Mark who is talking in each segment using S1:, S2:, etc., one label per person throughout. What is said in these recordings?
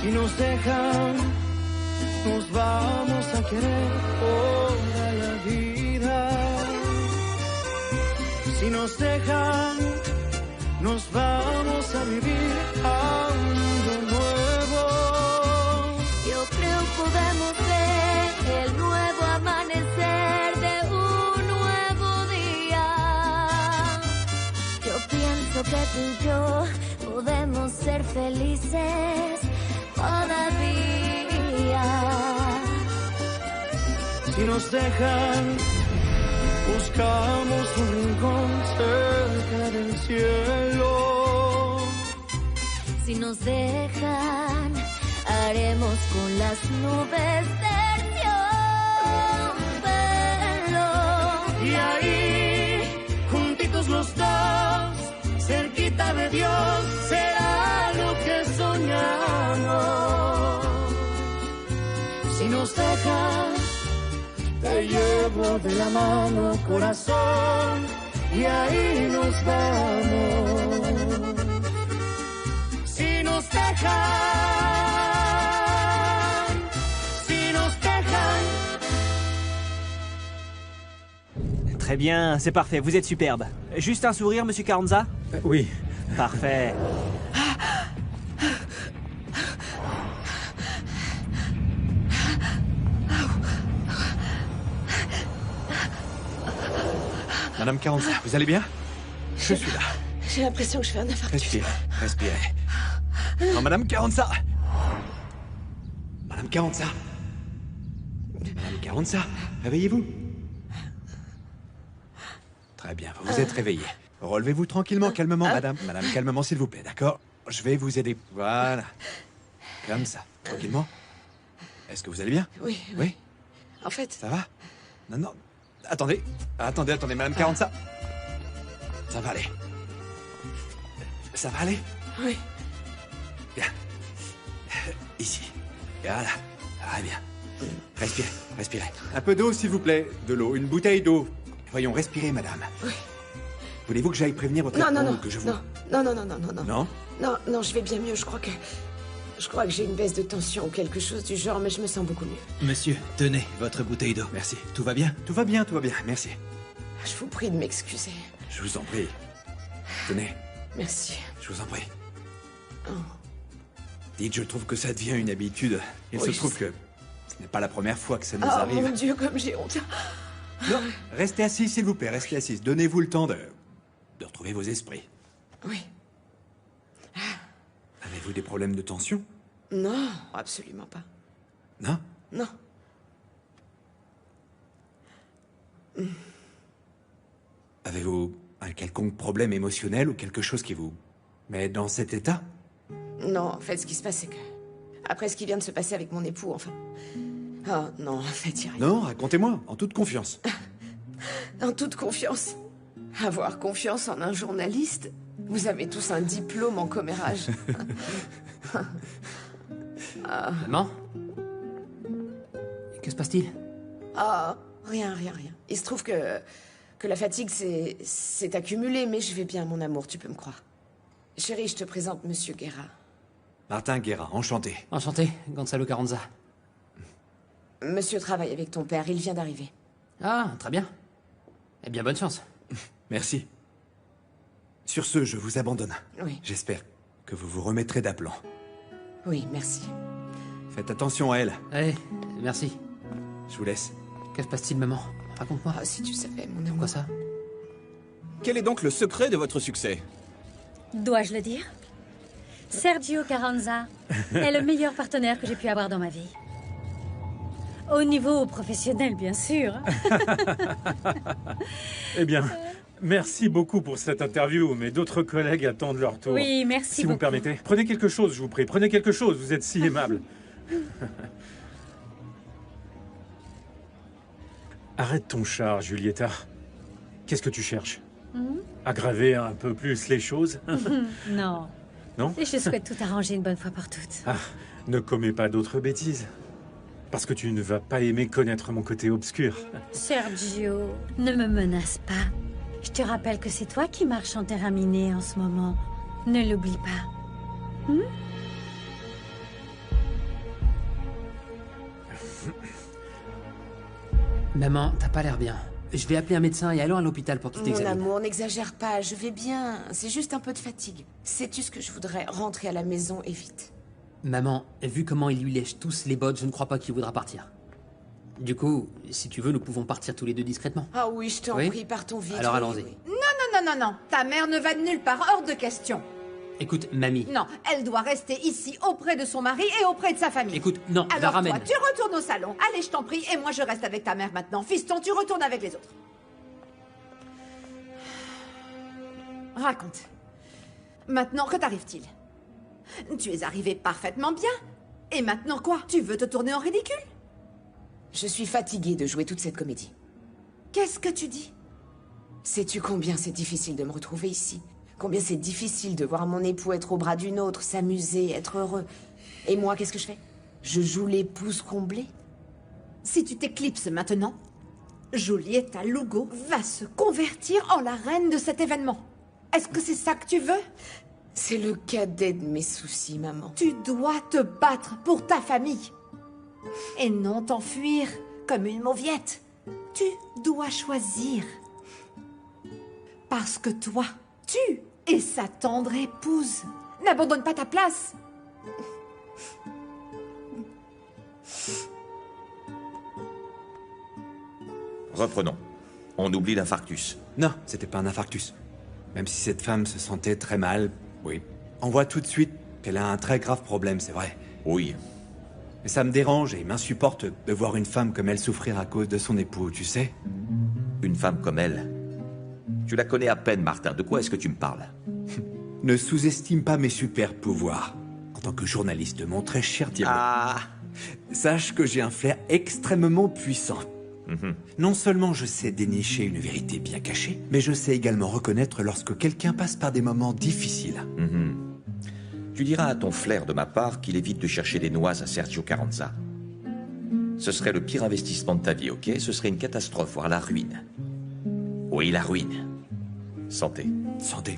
S1: Si nos dejan, nos vamos a querer toda la vida. Si nos dejan, nos vamos a vivir algo nuevo.
S2: Yo creo podemos ver el nuevo amanecer de un nuevo día. Yo pienso que tú y yo podemos ser felices todavía.
S1: Si nos dejan, buscamos un rincón cerca del cielo.
S2: Si nos dejan, haremos con las nubes terciopelo.
S1: Y ahí, juntitos los dos, cerquita de Dios, será lo que soñamos. Si nos dejan, te llevo de la mano, corazón, y ahí nos vamos. Si nos dejan, si nos dejan.
S3: Très bien, c'est parfait, vous êtes superbe. Juste un sourire, monsieur Carranza?
S4: Oui.
S3: Parfait.
S4: Madame Carranza, vous allez bien? Je suis là.
S5: J'ai l'impression que je fais un infarctus.
S4: Respirez, respirez. Non, Madame Carranza. Madame Carranza. Madame Carranza, réveillez-vous. Très bien, vous vous êtes réveillée. Relevez-vous tranquillement, calmement, madame. Madame, calmement, s'il vous plaît, d'accord? Je vais vous aider. Voilà. Comme ça, tranquillement. Est-ce que vous allez bien?
S5: Oui.
S4: Oui?
S5: En fait,
S4: Ça va? Non, non. Attendez. Attendez, Madame Carranza. Ça va aller. Ça va aller?
S5: oui.
S4: Bien. Ici. Voilà. Très bien. Respirez, respirez. Un peu d'eau, s'il vous plaît. De l'eau, une bouteille d'eau. Voyons, respirez, madame.
S5: Oui.
S4: Voulez-vous que j'aille prévenir votre
S5: Non,
S4: époux
S5: non,
S4: ou
S5: non.
S4: que je vous...
S5: Non, non, non, non, non, non.
S4: Non?
S5: Non, non, je vais bien mieux. Je crois que j'ai une baisse de tension ou quelque chose du genre, mais je me sens beaucoup mieux.
S6: Monsieur, tenez votre bouteille d'eau.
S4: Merci.
S6: Tout va bien?
S4: Tout va bien, merci.
S5: Je vous prie de m'excuser.
S4: Je vous en prie. Tenez,
S5: Merci.
S4: je vous en prie.
S5: Oh.
S4: Dites, je trouve que ça devient une habitude. Il
S5: Oui,
S4: se
S5: je
S4: trouve
S5: sais.
S4: que ce n'est pas la première fois que ça nous
S5: Oh
S4: arrive.
S5: mon Dieu, comme j'ai honte.
S4: Non, restez assis, s'il vous plaît, restez assis. Donnez-vous le temps de retrouver vos esprits.
S5: Oui.
S4: Avez-vous des problèmes de tension?
S5: Non, absolument pas.
S4: Non?
S5: Non.
S4: Avez-vous un quelconque problème émotionnel ou quelque chose qui vous met dans cet état?
S5: Non, en fait, ce qui se passe, c'est que... Après ce qui vient de se passer avec mon époux, enfin... Oh, non, en fait, y a rien.
S4: Non, racontez-moi, en toute confiance.
S5: En toute confiance. Avoir confiance en un journaliste. Vous avez tous un diplôme en commérage.
S3: Maman? Que se passe-t-il?
S5: Ah, rien. Il se trouve que la fatigue s'est accumulée, mais je vais bien, mon amour, tu peux me croire. Chérie, je te présente Monsieur Guerra.
S4: Martin Guerra, enchanté.
S3: Enchanté, Gonzalo Carranza.
S5: Monsieur travaille avec ton père, il vient d'arriver.
S3: Ah, très bien. Eh bien, bonne chance.
S4: Merci. Sur ce, je vous abandonne.
S5: Oui,
S4: J'espère que vous vous remettrez d'aplomb.
S5: oui, merci.
S4: Faites attention à elle.
S3: Allez, merci.
S4: Je vous laisse.
S3: Que se passe-t-il, maman? Raconte-moi.
S5: Ah, si tu savais, mon amour.
S3: Quoi ça?
S6: Quel est donc le secret de votre succès?
S7: Dois-je le dire? Sergio Carranza est le meilleur partenaire que j'ai pu avoir dans ma vie. Au niveau professionnel, bien sûr.
S8: Eh bien, merci beaucoup pour cette interview, mais d'autres collègues attendent leur tour.
S7: Oui, merci
S8: Si
S7: beaucoup.
S8: vous me permettez. Prenez quelque chose, je vous prie. Prenez quelque chose, vous êtes si aimable. Arrête ton char, Julieta. Qu'est-ce que tu cherches? Aggraver un peu plus les choses?
S7: Non.
S8: Non?
S7: Et je souhaite tout arranger une bonne fois pour toutes.
S8: Ah, ne commets pas d'autres bêtises. Parce que tu ne vas pas aimer connaître mon côté obscur.
S7: Sergio, ne me menace pas. Je te rappelle que c'est toi qui marches en terrain miné en ce moment. Ne l'oublie pas.
S9: Maman, t'as pas l'air bien. Je vais appeler un médecin et allons à l'hôpital pour qu'il
S5: Mon
S9: t'examine.
S5: amour, n'exagère pas, je vais bien. C'est juste un peu de fatigue. Sais-tu ce que je voudrais? Rentrer à la maison et vite.
S9: Maman, vu comment il lui lèche tous les bottes, je ne crois pas qu'il voudra partir. Du coup, si tu veux, nous pouvons partir tous les deux discrètement.
S5: Ah oui, je t'en
S9: Oui.
S5: prie, partons vite.
S9: Alors
S5: oui,
S9: allons-y.
S5: oui.
S10: Non. Ta mère ne va de nulle part, hors de question.
S9: Écoute, mamie.
S10: Non, elle doit rester ici auprès de son mari et auprès de sa famille.
S9: Écoute, non, la
S10: Alors
S9: ramène.
S10: toi, tu retournes au salon. Allez, je t'en prie, et moi je reste avec ta mère maintenant. Fiston, tu retournes avec les autres. Raconte. Maintenant, que t'arrive-t-il? Tu es arrivé parfaitement bien. Et maintenant quoi? Tu veux te tourner en ridicule?
S5: Je suis fatiguée de jouer toute cette comédie.
S10: Qu'est-ce que tu dis?
S5: Sais-tu combien c'est difficile de me retrouver ici? Combien c'est difficile de voir mon époux être au bras d'une autre, s'amuser, être heureux. Et moi, qu'est-ce que je fais? Je joue l'épouse comblée?
S10: Si tu t'éclipses maintenant, Julieta Lugo va se convertir en la reine de cet événement. Est-ce que c'est ça que tu veux?
S5: C'est le cadet de mes soucis, maman.
S10: Tu dois te battre pour ta famille. Et non t'enfuir comme une mauviette. Tu dois choisir. Parce que toi, tu es sa tendre épouse. N'abandonne pas ta place.
S11: Reprenons. On oublie l'infarctus.
S4: Non, c'était pas un infarctus. Même si cette femme se sentait très mal, oui. On voit tout de suite qu'elle a un très grave problème, c'est vrai.
S11: Oui.
S4: Mais ça me dérange et m'insupporte de voir une femme comme elle souffrir à cause de son époux, tu sais.
S11: Une femme comme elle. Tu la connais à peine, Martin. De quoi est-ce que tu me parles?
S4: Ne sous-estime pas mes super pouvoirs. En tant que journaliste, mon très cher diable.
S11: Ah!
S4: Sache que j'ai un flair extrêmement puissant. Non seulement je sais dénicher une vérité bien cachée, mais je sais également reconnaître lorsque quelqu'un passe par des moments difficiles.
S11: Tu diras à ton flair de ma part qu'il évite de chercher des noises à Sergio Carranza. Ce serait le pire investissement de ta vie, ok? Ce serait une catastrophe, voire la ruine. Oui, la ruine. Santé.
S4: Santé.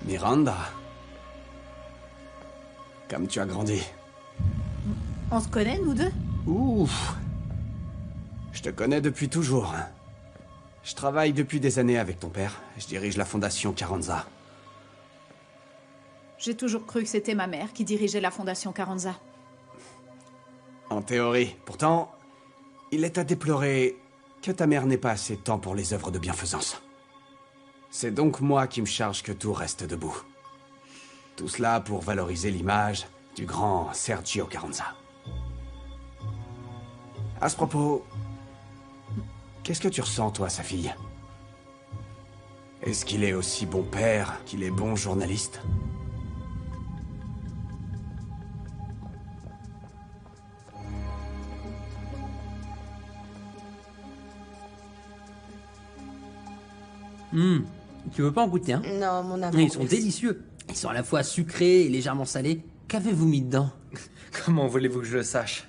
S12: Miranda. Comme tu as grandi.
S10: On se connaît, nous deux?
S12: Ouf. Je te connais depuis toujours. Je travaille depuis des années avec ton père. Je dirige la fondation Carranza.
S13: J'ai toujours cru que c'était ma mère qui dirigeait la fondation Carranza.
S12: En théorie. Pourtant, il est à déplorer que ta mère n'ait pas assez de temps pour les œuvres de bienfaisance. C'est donc moi qui me charge que tout reste debout. Tout cela pour valoriser l'image du grand Sergio Carranza. À ce propos, qu'est-ce que tu ressens, toi, sa fille? Est-ce qu'il est aussi bon père qu'il est bon journaliste?
S9: Tu veux pas en goûter, hein?
S5: Non, mon amour.
S9: Ils sont
S5: merci.
S9: délicieux. Ils sont à la fois sucrés et légèrement salés. Qu'avez-vous mis dedans?
S3: Comment voulez-vous que je le sache?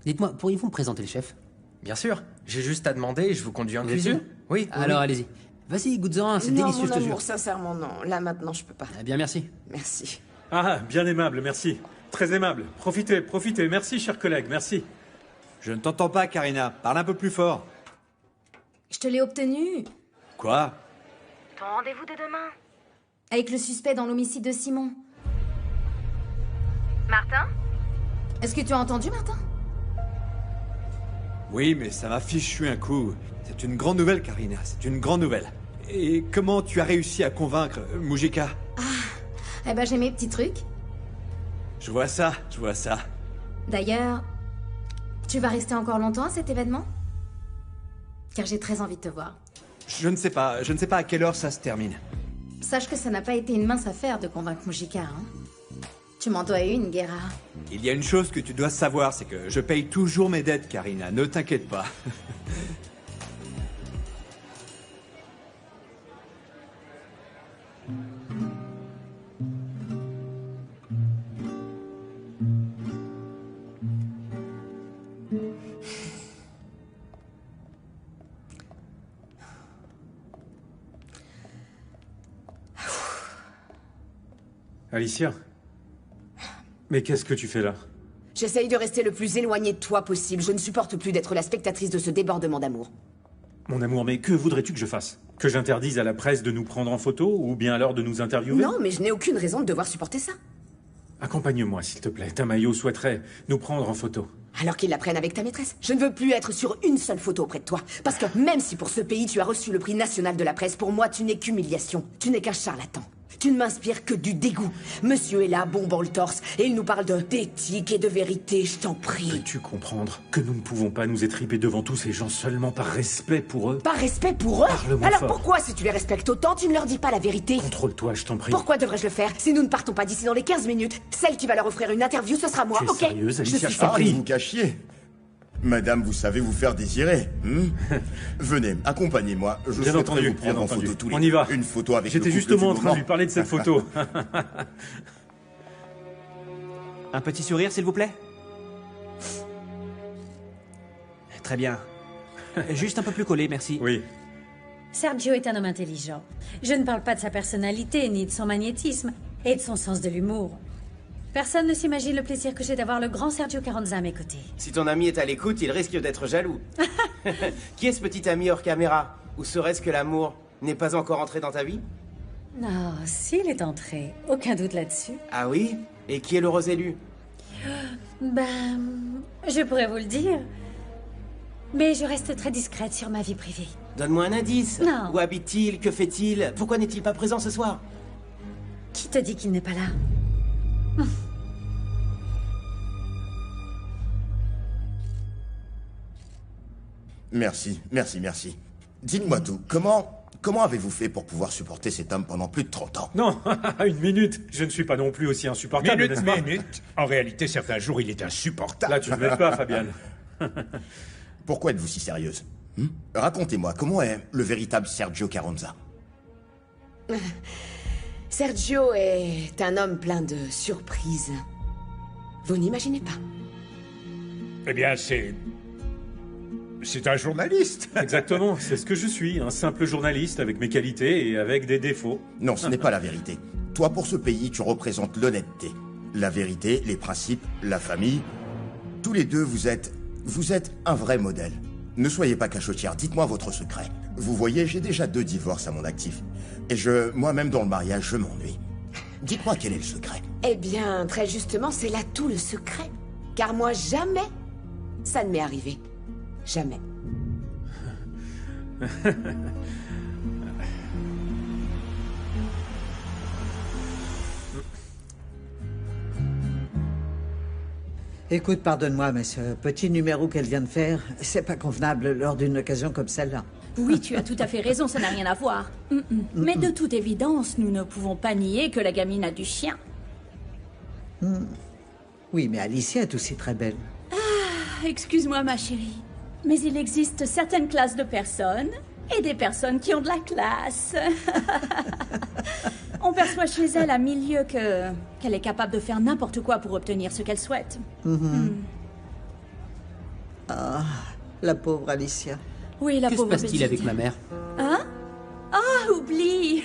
S9: Dites-moi, pourriez-vous me présenter le chef?
S3: Bien sûr, j'ai juste à demander et je vous conduis en
S9: Vous êtes
S3: cuisine.
S9: sûr?
S3: Oui.
S9: Alors allez-y. Vas-y, goûte-en un, c'est
S5: Non,
S9: délicieux,
S5: mon
S9: je te jure.
S5: amour, sincèrement, non. Là, maintenant, je peux pas.
S9: Eh bien, merci.
S5: Merci.
S8: Ah, bien aimable, merci. Très aimable. Profitez, profitez. Merci, chers collègues, merci.
S4: Je ne t'entends pas, Karina. Parle un peu plus fort.
S2: Je te l'ai obtenu.
S4: Quoi?
S2: Ton rendez-vous de demain. Avec le suspect dans l'homicide de Simon. Martin? Est-ce que tu as entendu, Martin?
S4: Oui, mais ça m'a fichu un coup. C'est une grande nouvelle, Karina. C'est une grande nouvelle. Et comment tu as réussi à convaincre Mujica?
S2: Eh ben, j'ai mes petits trucs.
S4: Je vois ça, je vois ça.
S2: D'ailleurs, tu vas rester encore longtemps à cet événement? Car j'ai très envie de te voir.
S4: Je ne sais pas à quelle heure ça se termine.
S2: Sache que ça n'a pas été une mince affaire de convaincre Mujica, hein. Tu m'en dois une, Guerra.
S4: Il y a une chose que tu dois savoir, c'est que je paye toujours mes dettes, Karina. Ne t'inquiète pas.
S8: Alicia? Mais qu'est-ce que tu fais là?
S5: J'essaye de rester le plus éloigné de toi possible. Je ne supporte plus d'être la spectatrice de ce débordement d'amour.
S8: Mon amour, mais que voudrais-tu que je fasse? Que j'interdise à la presse de nous prendre en photo, ou bien alors de nous interviewer?
S5: Non, mais je n'ai aucune raison de devoir supporter ça.
S8: Accompagne-moi, s'il te plaît. Tamayo souhaiterait nous prendre en photo.
S5: Alors qu'ils la prennent avec ta maîtresse. Je ne veux plus être sur une seule photo auprès de toi. Parce que même si pour ce pays tu as reçu le prix national de la presse, pour moi tu n'es qu'humiliation. Tu n'es qu'un charlatan. Tu ne m'inspires que du dégoût. Monsieur est là, bombant le torse, et il nous parle d'éthique et de vérité, je t'en prie.
S8: Peux-tu comprendre que nous ne pouvons pas nous étriper devant tous ces gens seulement par respect pour eux?
S5: Par respect pour eux?
S8: Parle-moi
S5: Alors
S8: fort.
S5: pourquoi, si tu les respectes autant, tu ne leur dis pas la vérité?
S8: Contrôle-toi, je t'en prie.
S5: Pourquoi devrais-je le faire? Si nous ne partons pas d'ici dans les 15 minutes, celle qui va leur offrir une interview, ce sera moi,
S8: Tu es
S5: ok?
S8: sérieuse, Alicia?
S5: Je suis
S8: Je t'en prie.
S14: Vous cachiez. Madame, vous savez vous faire désirer. Venez, accompagnez-moi. Je
S8: Bien
S14: souhaiterais
S8: entendu,
S14: vous prendre
S8: bien
S14: en
S8: entendu.
S14: photo tous les
S8: On y
S14: deux.
S8: va.
S14: Une photo avec
S8: J'étais
S14: le couple
S8: justement en
S14: du
S8: train de lui
S14: moment.
S8: parler de cette photo.
S3: Un petit sourire, s'il vous plaît? Très bien. Juste un peu plus collé, merci.
S8: Oui.
S7: Sergio est un homme intelligent. Je ne parle pas de sa personnalité, ni de son magnétisme, et de son sens de l'humour. Personne ne s'imagine le plaisir que j'ai d'avoir le grand Sergio Carranza à mes côtés.
S15: Si ton ami est à l'écoute, il risque d'être jaloux. Qui est ce petit ami hors caméra? Ou serait-ce que l'amour n'est pas encore entré dans ta vie?
S7: Non, s'il est entré, aucun doute là-dessus.
S15: Ah oui? Et qui est l'heureux élu?
S7: Ben, je pourrais vous le dire. Mais je reste très discrète sur ma vie privée.
S15: Donne-moi un indice.
S7: Non.
S15: Où habite-t-il? Que fait-il? Pourquoi n'est-il pas présent ce soir?
S7: Qui te dit qu'il n'est pas là?
S14: Merci, merci, merci. Dites-moi tout. Comment avez-vous fait pour pouvoir supporter cet homme pendant plus de 30 ans?
S8: Non, une minute. Je ne suis pas non plus aussi insupportable, n'est-ce pas?
S16: Minute. En réalité, certains jours, il est insupportable.
S8: Là, tu ne m'aides pas, Fabienne.
S14: Pourquoi êtes-vous si sérieuse? Racontez-moi, comment est le véritable Sergio Carranza?
S5: Sergio est un homme plein de surprises. Vous n'imaginez pas.
S16: Eh bien, c'est un journaliste.
S8: Exactement, c'est ce que je suis, un simple journaliste avec mes qualités et avec des défauts.
S14: Non, ce n'est pas la vérité. Toi, pour ce pays, tu représentes l'honnêteté. La vérité, les principes, la famille. Tous les deux, vous êtes un vrai modèle. Ne soyez pas cachotière, dites-moi votre secret. Vous voyez, j'ai déjà 2 divorces à mon actif. Et moi-même dans le mariage, je m'ennuie. Dites-moi quel est le secret.
S5: Eh bien, très justement, c'est là tout le secret. Car moi, jamais, ça ne m'est arrivé. Jamais.
S17: Écoute, pardonne-moi, mais ce petit numéro qu'elle vient de faire, c'est pas convenable lors d'une occasion comme celle-là.
S18: Oui, tu as tout à fait raison, ça n'a rien à voir. Mais de toute évidence, nous ne pouvons pas nier que la gamine a du chien.
S17: Oui, mais Alicia est aussi très belle.
S18: Ah, excuse-moi, ma chérie. Mais il existe certaines classes de personnes et des personnes qui ont de la classe. On perçoit chez elle à milieu qu'elle est capable de faire n'importe quoi pour obtenir ce qu'elle souhaite.
S17: Ah, la pauvre Alicia.
S18: Oui, la
S9: Que se
S18: pauvre
S9: passe-t-il
S18: petite.
S9: avec ma mère?
S18: Hein? Ah, oublie.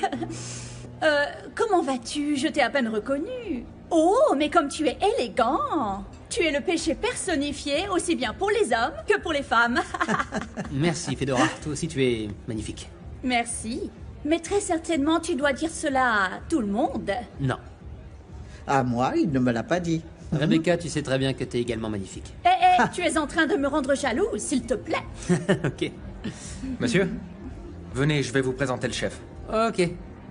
S18: Comment vas-tu? Je t'ai à peine reconnu. Oh, mais comme tu es élégant. Tu es le péché personnifié, aussi bien pour les hommes que pour les femmes.
S9: Merci, Fedora. Toi aussi, tu es magnifique.
S18: Merci. Mais très certainement, tu dois dire cela à tout le monde.
S9: Non.
S17: À moi, il ne me l'a pas dit.
S9: Rebecca, tu sais très bien que tu es également magnifique.
S18: Hé, tu es en train de me rendre jalouse, s'il te plaît.
S9: Ok.
S19: Monsieur, venez, je vais vous présenter le chef.
S9: Ok.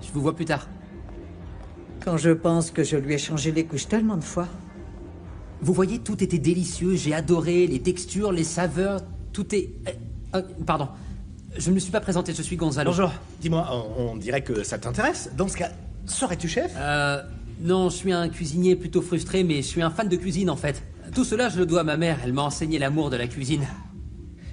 S9: Je vous vois plus tard.
S17: Quand je pense que je lui ai changé les couches tellement de fois.
S9: Vous voyez, tout était délicieux. J'ai adoré les textures, les saveurs. Tout est... pardon. Je ne me suis pas présenté, je suis Gonzalo.
S16: Bonjour. Dis-moi, on dirait que ça t'intéresse. Dans ce cas, serais-tu chef?
S9: Non, je suis un cuisinier plutôt frustré, mais je suis un fan de cuisine en fait. Tout cela, je le dois à ma mère. Elle m'a enseigné l'amour de la cuisine.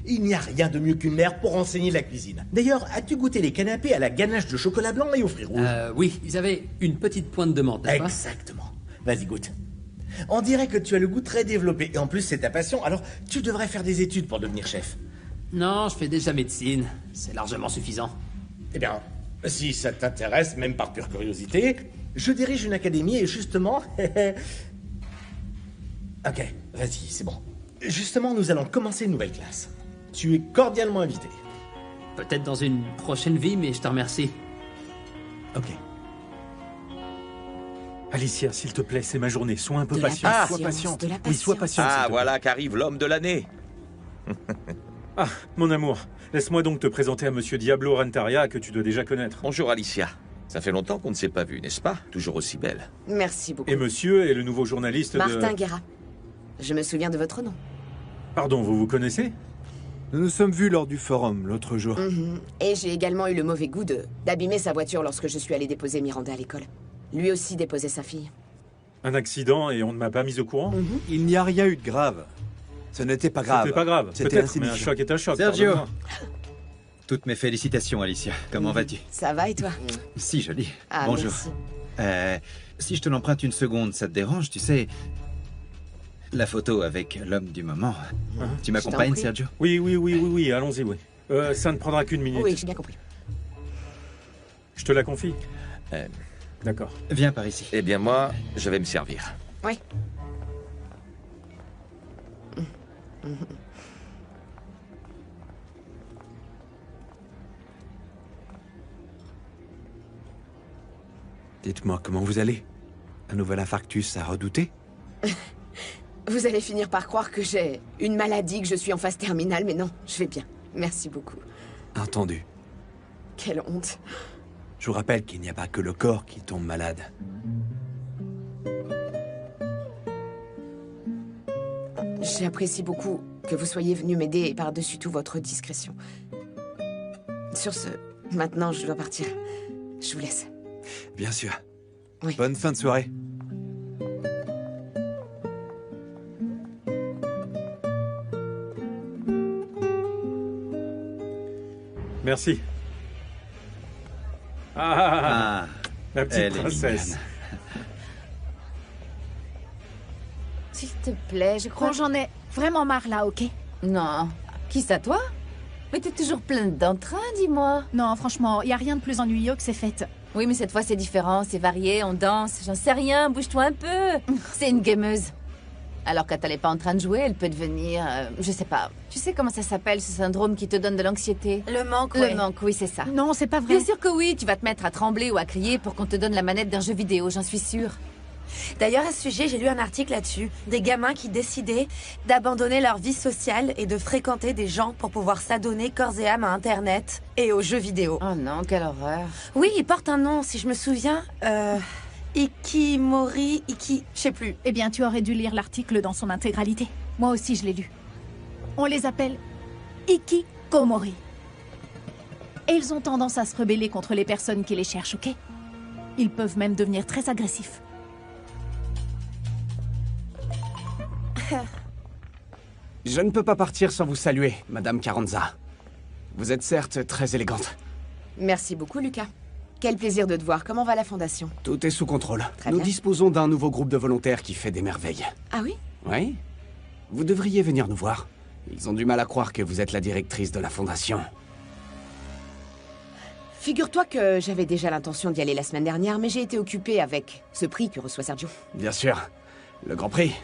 S16: Il n'y a rien de mieux qu'une mère pour enseigner la cuisine. D'ailleurs, as-tu goûté les canapés à la ganache de chocolat blanc et aux fruits rouges?
S9: Oui, ils avaient une petite pointe de menthe, n'est-ce pas?
S16: Exactement. Vas-y, goûte. On dirait que tu as le goût très développé. Et en plus, c'est ta passion. Alors, tu devrais faire des études pour devenir chef.
S9: Non, je fais déjà médecine. C'est largement suffisant.
S16: Eh bien, Si ça t'intéresse, même par pure curiosité, je dirige une académie et justement... Ok, vas-y, c'est bon. Justement, nous allons commencer une nouvelle classe. Tu es cordialement invité.
S9: Peut-être dans une prochaine vie, mais je te remercie.
S16: Ok.
S8: Alicia, s'il te plaît, c'est ma journée. Sois un peu
S5: De la
S8: patiente.
S5: patience,
S8: Sois patiente.
S5: de la
S8: Oui, sois
S5: patience.
S8: patiente. s'il
S11: Ah,
S8: te plaît.
S11: voilà qu'arrive l'homme de l'année.
S8: Ah, mon amour, laisse-moi donc te présenter à Monsieur Diablo Rantaria, que tu dois déjà connaître.
S11: Bonjour Alicia. Ça fait longtemps qu'on ne s'est pas vu, n'est-ce pas? Toujours aussi belle.
S5: Merci beaucoup.
S8: Et monsieur est le nouveau journaliste
S5: Martin
S8: de...
S5: Guerra. Je me souviens de votre nom.
S8: Pardon, vous vous connaissez?
S4: Nous nous sommes vus lors du forum l'autre jour.
S5: Et j'ai également eu le mauvais goût d'abîmer sa voiture lorsque je suis allé déposer Miranda à l'école. Lui aussi déposait sa fille.
S8: Un accident et on ne m'a pas mis au courant?
S4: Il n'y a rien eu de grave. Ce n'était pas grave.
S8: C'était pas grave.
S4: C'était
S8: Peut-être, mais un
S4: insignifiant.
S8: choc est un choc.
S6: Sergio.
S8: pardonne-moi.
S6: Toutes mes félicitations, Alicia. Comment vas-tu?
S5: Ça va et toi?
S6: Si joli.
S5: Ah,
S6: Bonjour.
S5: merci.
S6: Si je te l'emprunte une seconde, ça te dérange? Tu sais, la photo avec l'homme du moment. Tu m'accompagnes,
S5: prie.
S6: Sergio?
S8: Oui, allons-y, oui. Ça ne prendra qu'une minute.
S5: Oui, j'ai bien compris.
S8: Je te la confie. D'accord.
S6: Viens par ici.
S11: Eh bien moi, je vais me servir.
S5: Oui.
S4: Dites-moi, comment vous allez? Un nouvel infarctus à redouter?
S5: Vous allez finir par croire que j'ai une maladie, que je suis en phase terminale, mais non, je vais bien. Merci beaucoup.
S4: Entendu.
S5: Quelle honte.
S4: Je vous rappelle qu'il n'y a pas que le corps qui tombe malade.
S5: J'apprécie beaucoup que vous soyez venu m'aider et par-dessus tout votre discrétion. Sur ce, maintenant je dois partir. Je vous laisse.
S4: Bien sûr.
S5: Oui.
S4: Bonne fin de soirée.
S8: Merci. Ah, la petite
S6: elle est
S8: princesse.
S6: mignonne.
S10: S'il te plaît, je crois...
S13: Bon, j'en ai vraiment marre là, ok?
S10: Non. Qui ça, toi? Mais t'es toujours pleine d'entrain, dis-moi.
S13: Non, franchement, y a rien de plus ennuyeux que ces fêtes.
S10: Oui, mais cette fois c'est différent, c'est varié, on danse, j'en sais rien, bouge-toi un peu. C'est une gameuse. Alors quand elle est pas en train de jouer, elle peut devenir, je sais pas. Tu sais comment ça s'appelle, ce syndrome qui te donne de l'anxiété?
S18: Le manque,
S10: Le manque, oui, c'est ça.
S13: Non, c'est pas vrai.
S10: Bien sûr que oui, tu vas te mettre à trembler ou à crier pour qu'on te donne la manette d'un jeu vidéo, j'en suis sûre.
S18: D'ailleurs, à ce sujet, j'ai lu un article là-dessus. Des gamins qui décidaient d'abandonner leur vie sociale et de fréquenter des gens pour pouvoir s'adonner corps et âme à Internet et aux jeux vidéo.
S10: Oh non, quelle horreur.
S18: Oui, il porte un nom, si je me souviens. Ikimori, je sais plus.
S13: Eh bien, tu aurais dû lire l'article dans son intégralité. Moi aussi, je l'ai lu. On les appelle Ikikomori. Et ils ont tendance à se rebeller contre les personnes qui les cherchent, ok? Ils peuvent même devenir très agressifs.
S12: Je ne peux pas partir sans vous saluer, Madame Carranza. Vous êtes certes très élégante.
S5: Merci beaucoup, Lucas. Quel plaisir de te voir. Comment va la fondation?
S12: Tout est sous contrôle.
S5: Très
S12: Nous
S5: bien.
S12: disposons d'un nouveau groupe de volontaires qui fait des merveilles.
S5: Ah oui?
S12: Oui? Vous devriez venir nous voir. Ils ont du mal à croire que vous êtes la directrice de la fondation.
S5: Figure-toi que j'avais déjà l'intention d'y aller la semaine dernière, mais j'ai été occupée avec ce prix que reçoit Sergio.
S12: Bien sûr, le Grand Prix.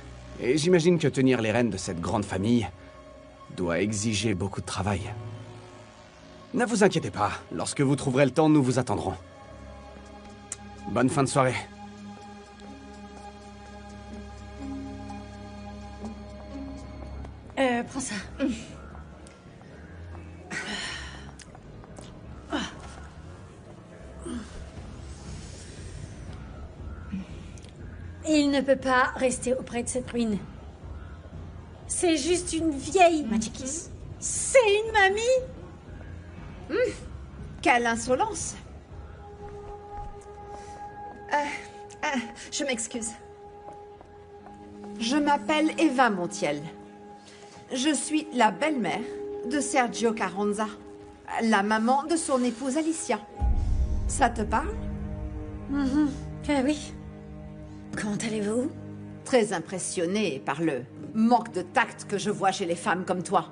S12: Et j'imagine que tenir les rênes de cette grande famille doit exiger beaucoup de travail. Ne vous inquiétez pas, lorsque vous trouverez le temps, nous vous attendrons. Bonne fin de soirée.
S7: Prends ça. Il ne peut pas rester auprès de cette ruine. C'est juste une vieille Magikis. C'est une mamie.
S10: Quelle insolence. Je m'excuse. Je m'appelle Eva Montiel. Je suis la belle-mère de Sergio Carranza, la maman de son épouse Alicia. Ça te parle?
S7: Ah oui. Comment allez-vous?
S10: Très impressionnée par le manque de tact que je vois chez les femmes comme toi.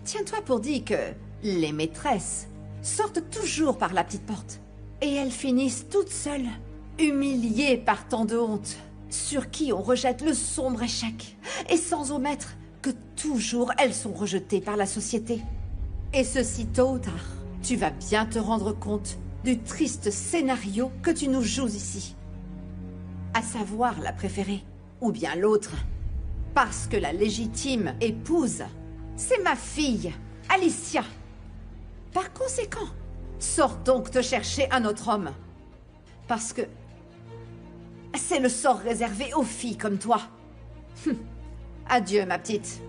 S10: Tiens-toi pour dire que les maîtresses sortent toujours par la petite porte. Et elles finissent toutes seules, humiliées par tant de honte, sur qui on rejette le sombre échec, et sans omettre que toujours elles sont rejetées par la société. Et ceci tôt ou tard, tu vas bien te rendre compte du triste scénario que tu nous joues ici. À savoir la préférée, ou bien l'autre. Parce que la légitime épouse, c'est ma fille, Alicia. Par conséquent, sors donc te chercher un autre homme. Parce que c'est le sort réservé aux filles comme toi. Adieu, ma petite.